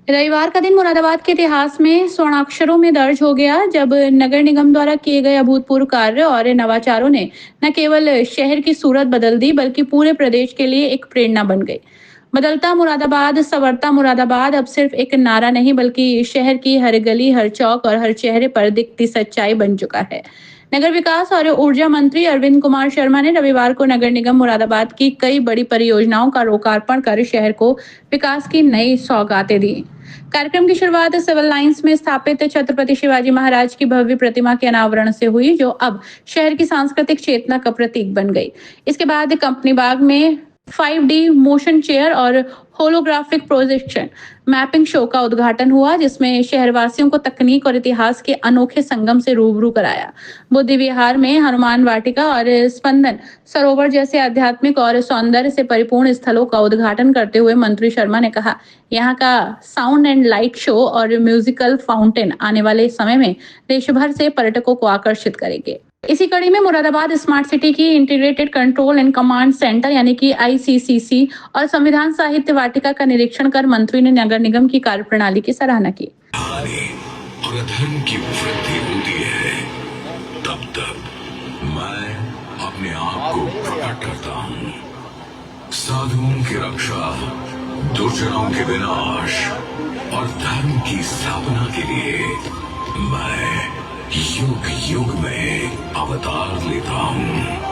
रविवार का दिन मुरादाबाद के इतिहास में स्वर्णाक्षरों में दर्ज हो गया जब नगर निगम द्वारा किए गए अभूतपूर्व कार्य और नवाचारों ने न केवल शहर की सूरत बदल दी बल्कि पूरे प्रदेश के लिए एक प्रेरणा बन गई। बदलता मुरादाबाद, संवरता मुरादाबाद अब सिर्फ एक नारा नहीं बल्कि शहर की हर गली, हर चौक और हर चेहरे पर दिखती सच्चाई बन चुका है। नगर विकास और ऊर्जा मंत्री अरविंद कुमार शर्मा ने रविवार को नगर निगम मुरादाबाद की कई बड़ी परियोजनाओं का लोकार्पण कर शहर को विकास की नई सौगातें दी। कार्यक्रम की शुरुआत सिविल लाइंस में स्थापित छत्रपति शिवाजी महाराज की भव्य प्रतिमा के अनावरण से हुई, जो अब शहर की सांस्कृतिक चेतना का प्रतीक बन गई। इसके बाद कंपनी बाग में 5D मोशन चेयर और होलोग्राफिक प्रोजेक्शन मैपिंग शो का उद्घाटन हुआ, जिसमें शहरवासियों को तकनीक और इतिहास के अनोखे संगम से रूबरू कराया। बुद्धि विहार में हनुमान वाटिका और स्पंदन सरोवर जैसे आध्यात्मिक और सौंदर्य से परिपूर्ण स्थलों का उद्घाटन करते हुए मंत्री शर्मा ने कहा, यहाँ का साउंड एंड लाइट शो और म्यूजिकल फाउंटेन आने वाले समय में देश भर से पर्यटकों को आकर्षित करेंगे। इसी कड़ी में मुरादाबाद स्मार्ट सिटी की integrated control and command centre यानी कि ICCC और संविधान साहित्य वाटिका का निरीक्षण कर मंत्री ने नगर निगम की कार्यप्रणाली की सराहना की। और धर्म की वृद्धि होती है, तब तक मैं अपने आप को प्रकट करता हूँ। साधुओं की रक्षा, दुर्जनों के विनाश और धर्म की स्थापना के लिए मैं युग युग में अवतार लेता हूँ।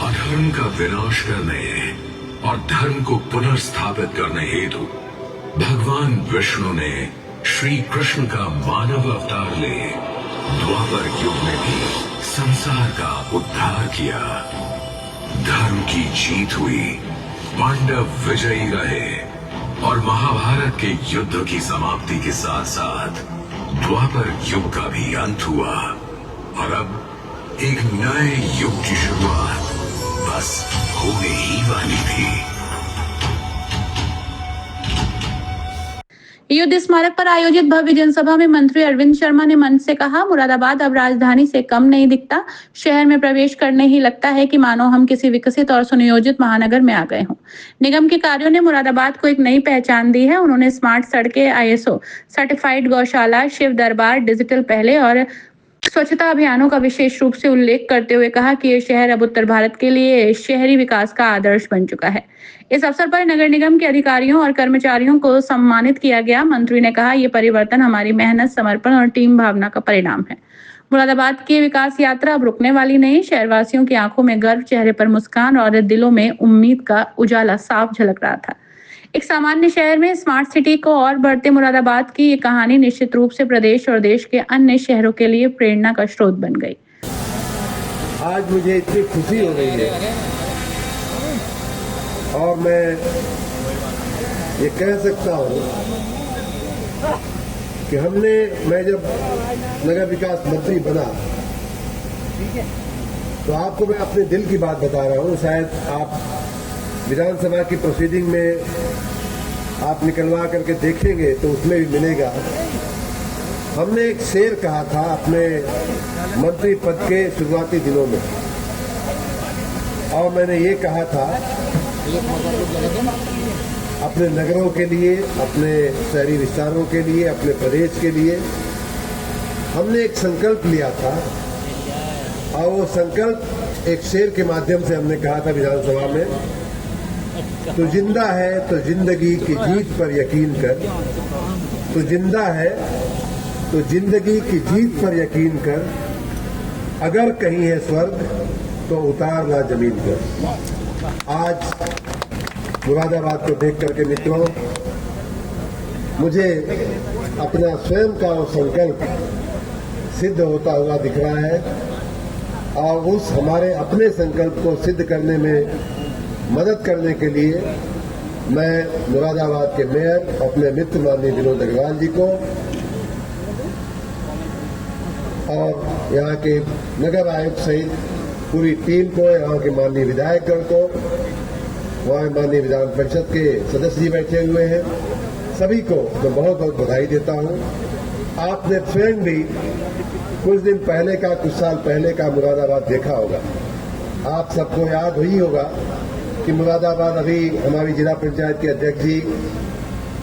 अधर्म का विनाश करने और धर्म को पुनर्स्थापित करने हेतु भगवान विष्णु ने श्री कृष्ण का मानव अवतार ले द्वापर युग में भी संसार का उद्धार किया। धर्म की जीत हुई, पांडव विजयी रहे और महाभारत के युद्ध की समाप्ति के साथ साथ द्वापर युग का भी अंत हुआ और अब एक नए युग की शुरुआत बस होने ही वाली थी। युद्ध स्मारक पर आयोजित भव्य जनसभा में मंत्री अरविंद शर्मा ने मंच से कहा, मुरादाबाद अब राजधानी से कम नहीं दिखता। शहर में प्रवेश करने ही लगता है कि मानो हम किसी विकसित और सुनियोजित महानगर में आ गए हों। निगम के कार्यों ने मुरादाबाद को एक नई पहचान दी है। उन्होंने स्मार्ट सड़कें, ISO सर्टिफाइड गौशाला, शिव दरबार, डिजिटल पहले और स्वच्छता अभियानों का विशेष रूप से उल्लेख करते हुए कहा कि ये शहर अब उत्तर भारत के लिए शहरी विकास का आदर्श बन चुका है। इस अवसर पर नगर निगम के अधिकारियों और कर्मचारियों को सम्मानित किया गया। मंत्री ने कहा, ये परिवर्तन हमारी मेहनत, समर्पण और टीम भावना का परिणाम है। मुरादाबाद की विकास यात्रा अब रुकने वाली नहीं। शहरवासियों की आंखों में गर्व, चेहरे पर मुस्कान और दिलों में उम्मीद का उजाला साफ झलक रहा था। एक सामान्य शहर में स्मार्ट सिटी को और बढ़ते मुरादाबाद की ये कहानी निश्चित रूप से प्रदेश और देश के अन्य शहरों के लिए प्रेरणा का स्रोत बन गई। आज मुझे इतनी खुशी हो रही है और मैं ये कह सकता हूँ कि मैं जब नगर विकास मंत्री बना तो आपको मैं अपने दिल की बात बता रहा हूँ। शायद आप विधानसभा की प्रोसीडिंग में आप निकलवा करके देखेंगे तो उसमें भी मिलेगा। हमने एक शेर कहा था अपने मंत्री पद के शुरुआती दिनों में और मैंने ये कहा था अपने नगरों के लिए, अपने शहरी विस्तारों के लिए, अपने प्रदेश के लिए हमने एक संकल्प लिया था और वो संकल्प एक शेर के माध्यम से हमने कहा था विधानसभा में, तो जिंदा है तो जिंदगी की जीत पर यकीन कर, तो जिंदा है तो जिंदगी की जीत पर यकीन कर, अगर कहीं है स्वर्ग तो उतार ला जमीन पर। आज मुरादाबाद को देख करके मित्रों, मुझे अपना स्वयं का वो संकल्प सिद्ध होता हुआ दिख रहा है और उस हमारे अपने संकल्प को सिद्ध करने में मदद करने के लिए मैं मुरादाबाद के मेयर अपने मित्र माननीय विनोद अग्रवाल जी को और यहाँ के नगर आयुक्त सहित पूरी टीम को, यहाँ के माननीय विधायकगण को, वहाँ माननीय विधान परिषद के सदस्य जी बैठे हुए हैं, सभी को मैं बहुत बहुत बधाई देता हूँ। आपने स्वयं भी कुछ दिन पहले का, कुछ साल पहले का मुरादाबाद देखा होगा। आप सबको याद हुई होगा कि मुरादाबाद अभी हमारी जिला पंचायत के अध्यक्ष जी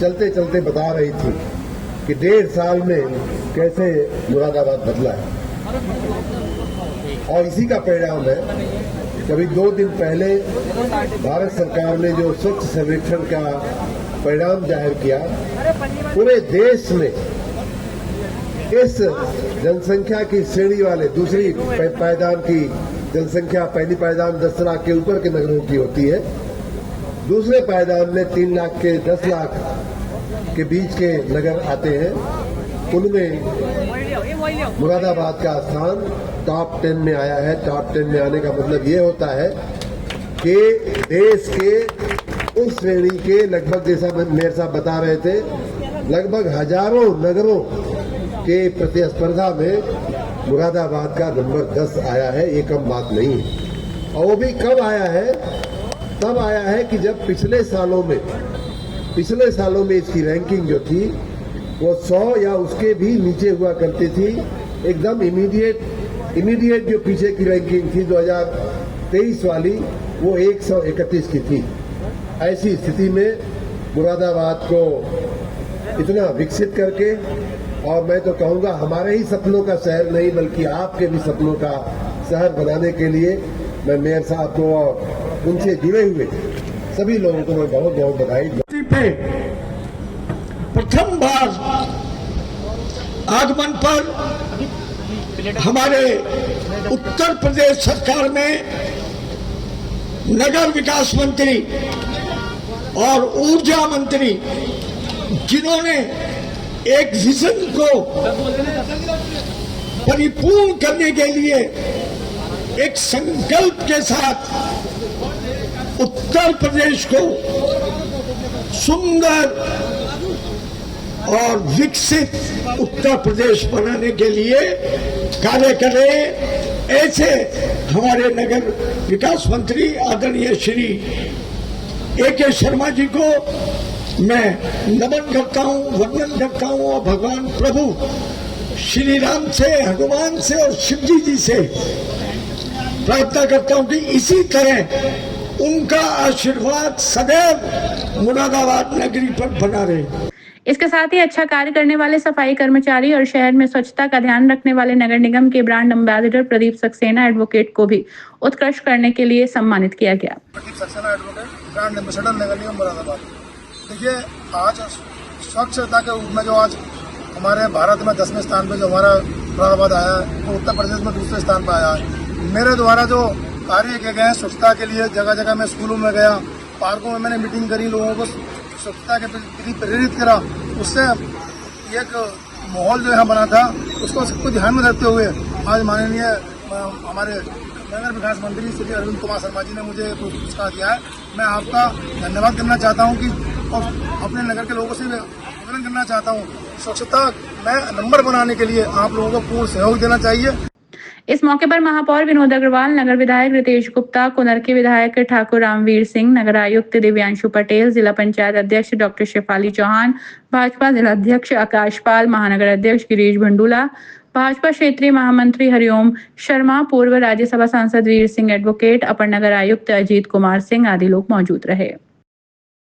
चलते चलते बता रही थी कि 1.5 साल में कैसे मुरादाबाद बदला है, और इसी का परिणाम है कि अभी 2 दिन पहले भारत सरकार ने जो स्वच्छ सर्वेक्षण का परिणाम जाहिर किया, पूरे देश में इस जनसंख्या की श्रेणी वाले दूसरी पायदान की जनसंख्या, पहली पायदान 10 लाख के ऊपर के नगरों की होती है, दूसरे पायदान में 3 लाख के 10 लाख के बीच के नगर आते हैं। उनमें मुरादाबाद का स्थान टॉप 10 में आया है। टॉप 10 में आने का मतलब ये होता है कि देश के उस श्रेणी के लगभग, जैसा मेयर साहब बता रहे थे, लगभग हजारों नगरों के प्रतिस्पर्धा में मुरादाबाद का नंबर 10 आया है। ये कम बात नहीं है। और वो भी कब आया है? तब आया है कि जब पिछले सालों में इसकी रैंकिंग जो थी वो 100 या उसके भी नीचे हुआ करती थी। एकदम इमीडिएट जो पीछे की रैंकिंग थी 2023 वाली, वो 131 की थी। ऐसी स्थिति में मुरादाबाद को इतना विकसित करके, और मैं तो कहूँगा हमारे ही सपनों का शहर नहीं बल्कि आपके भी सपनों का शहर बनाने के लिए मैं मेयर साहब को और उनसे जुड़े हुए सभी लोगों को मैं बहुत बहुत बधाई पे प्रथम बार आगमन पर हमारे उत्तर प्रदेश सरकार में नगर विकास मंत्री और ऊर्जा मंत्री, जिन्होंने एक विजन को परिपूर्ण करने के लिए एक संकल्प के साथ उत्तर प्रदेश को सुंदर और विकसित उत्तर प्रदेश बनाने के लिए कार्य करें, ऐसे हमारे नगर विकास मंत्री आदरणीय श्री A.K. शर्मा जी को मैं नमन करता हूँ, वंदन करता हूँ और भगवान प्रभु श्री राम से, हनुमान से और शिव जी से प्रार्थना करता हूँ कि इसी तरह उनका आशीर्वाद सदैव मुरादाबाद नगरी पर बना रहे। इसके साथ ही अच्छा कार्य करने वाले सफाई कर्मचारी और शहर में स्वच्छता का ध्यान रखने वाले नगर निगम के brand ambassador Pradeep Saxena advocate को भी उत्कृष्ट करने के लिए सम्मानित किया गया। Pradeep Saxena advocate, brand ambassador नगर निगम मुरादाबाद। देखिए, आज स्वच्छता के रूप में जो आज हमारे भारत में 10वें स्थान पे जो हमारा मुरादाबाद आया है, तो उत्तर प्रदेश में दूसरे स्थान पर आया है। मेरे द्वारा जो कार्य किए गए हैं स्वच्छता के लिए, जगह जगह में स्कूलों में गया, पार्कों में मैंने मीटिंग करी, लोगों को स्वच्छता के प्रति प्रेरित करा। उससे एक माहौल जो यहाँ बना था, उसको सबको ध्यान में रखते हुए आज माननीय हमारे नगर विकास मंत्री श्री अरविंद कुमार शर्मा जी ने मुझे पुरस्कार दिया है। मैं आपका धन्यवाद करना चाहता हूँ कि और अपने नगर के लोगों से आवेदन करना चाहता हूँ, स्वच्छता में नंबर बनाने के लिए आप लोगों को पूर्ण सहयोग देना चाहिए। इस मौके पर महापौर विनोद अग्रवाल, नगर विधायक रितेश गुप्ता, कुनर के विधायक ठाकुर रामवीर सिंह, नगर आयुक्त दिव्यांशु पटेल, जिला पंचायत अध्यक्ष डॉक्टर शेफाली चौहान, भाजपा जिला अध्यक्ष आकाश पाल, महानगर अध्यक्ष गिरीश भंडूला, भाजपा क्षेत्रीय महामंत्री हरिओम शर्मा, पूर्व राज्यसभा सांसद वीर सिंह एडवोकेट, अपर नगर आयुक्त अजीत कुमार सिंह आदि लोग मौजूद रहे।